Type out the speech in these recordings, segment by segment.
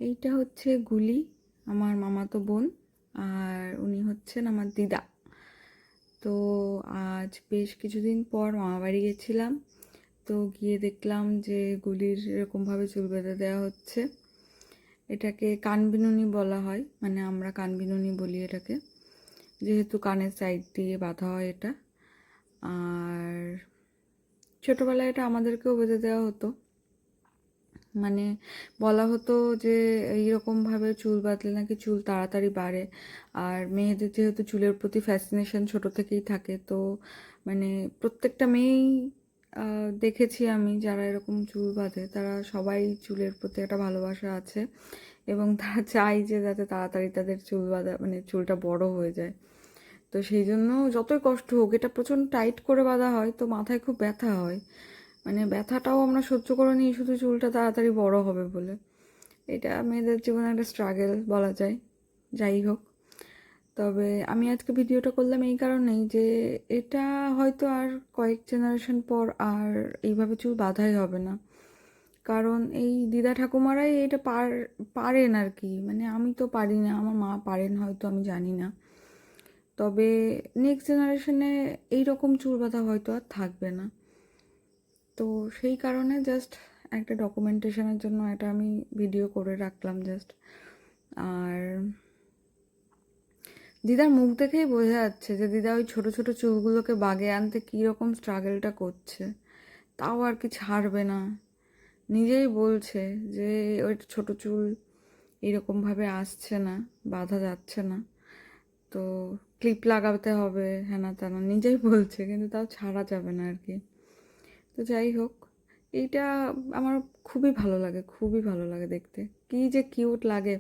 এইটা হচ্ছে গুলি, আমার মামাতো বোন, আর উনি হচ্ছেন আমার দিদা। তো আজ বেশ কিছুদিন পর মামাবাড়ি গেছিলাম। তো গিয়ে দেখলাম যে গুলির এরকমভাবে চুল বেঁধে দেওয়া হচ্ছে। এটাকে কানবিনুনি বলা হয়, মানে আমরা কানবিনুনি বলি এটাকে, যেহেতু কানের সাইড দিয়ে বাঁধা হয় এটা। আর ছোটোবেলায় এটা আমাদেরকেও বেঁধে দেওয়া হতো, মানে বলা হতো যে এইরকমভাবে চুল বাঁধলে নাকি চুল তাড়াতাড়ি বাড়ে। আর মেয়েদের যেহেতু চুলের প্রতি ফ্যাসিনেশন ছোটো থেকেই থাকে, তো মানে প্রত্যেকটা মেয়েই দেখেছি আমি যারা এরকম চুল বাঁধে, তারা সবাই চুলের প্রতি একটা ভালোবাসা আছে এবং তারা চায় যে যাতে তাড়াতাড়ি তাদের চুল বাঁধা মানে চুলটা বড় হয়ে যায়। তো সেই জন্য যতই কষ্ট হোক, এটা প্রচণ্ড টাইট করে বাঁধা হয়, তো মাথায় খুব ব্যথা হয়। মানে ব্যথাটাও আমরা সহ্য করে নিই শুধু চুলটা তাড়াতাড়ি বড় হবে বলে। এটা মেয়েদের জীবনে একটা স্ট্রাগল বলা যায়। যাই হোক, তবে আমি আজকে ভিডিওটা করলাম এই কারণেই যে এটা হয়তো আর কয়েক জেনারেশন পর আর এইভাবে চুল বাঁধাই হবে না। কারণ এই দিদা ঠাকুমারাই এটা পারেন আর কি, মানে আমি তো পারি না, আমার মা পারেন হয়তো, আমি জানি না। তবে নেক্সট জেনারেশনে এইরকম চুল বাঁধা হয়তো আর থাকবে না। তো সেই কারণে জাস্ট একটা ডকুমেন্টেশনের জন্য এটা আমি ভিডিও করে রাখলাম জাস্ট। আর দিদার মুখ দেখেই বোঝা যাচ্ছে যে দিদা ওই ছোটো ছোটো চুলগুলোকে বাগে আনতে কীরকম স্ট্রাগলটা করছে, তাও আর কি ছাড়বে না। নিজেই বলছে যে ওই ছোটো চুল এরকমভাবে আসছে না, বাঁধা যাচ্ছে না, তো ক্লিপ লাগাতে হবে হ্যানা ত্যানা, নিজেই বলছে, কিন্তু তাও ছাড়া যাবে না আর কি। তো যাই হোক, এইটা আমার খুবই ভালো লাগে, খুবই ভালো লাগে দেখতে, কী যে কিউট লাগে।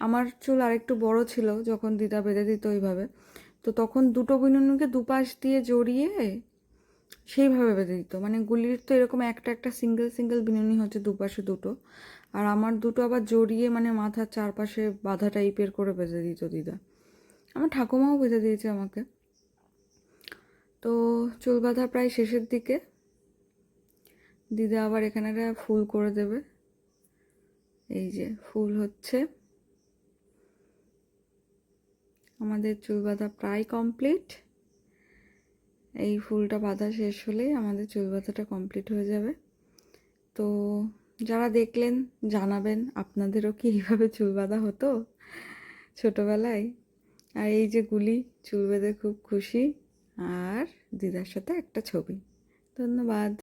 আমার চুল আরেকটু বড় ছিল যখন দিদা বেঁধে দিত ওইভাবে, তো তখন দুটো বিনুনিকে দুপাশ দিয়ে জড়িয়ে সেইভাবে বেঁধে দিত। মানে গুলির তো এরকম একটা একটা সিঙ্গেল সিঙ্গেল বিনুনি হচ্ছে দুপাশে দুটো, আর আমার দুটো আবার জড়িয়ে মানে মাথার চারপাশে বাঁধা টাইপের করে বেঁধে দিত দিদা। আমার ঠাকুমাও বেঁধে দিয়েছে আমাকে। তো চুল বাঁধা প্রায় শেষের দিকে, দিদা আবার এখানে একটা ফুল করে দেবে। এই যে ফুল হচ্ছে, আমাদের চুল বাঁধা প্রায় কমপ্লিট। এই ফুলটা বাঁধা শেষ হলেই আমাদের চুল বাঁধাটা কমপ্লিট হয়ে যাবে। তো যারা দেখলেন জানাবেন আপনাদেরও কি এইভাবে চুল বাঁধা হতো ছোটোবেলায়। আর এই যে গুলি চুল বেঁধে খুব খুশি, আর দিদার সাথে একটা ছবি। ধন্যবাদ।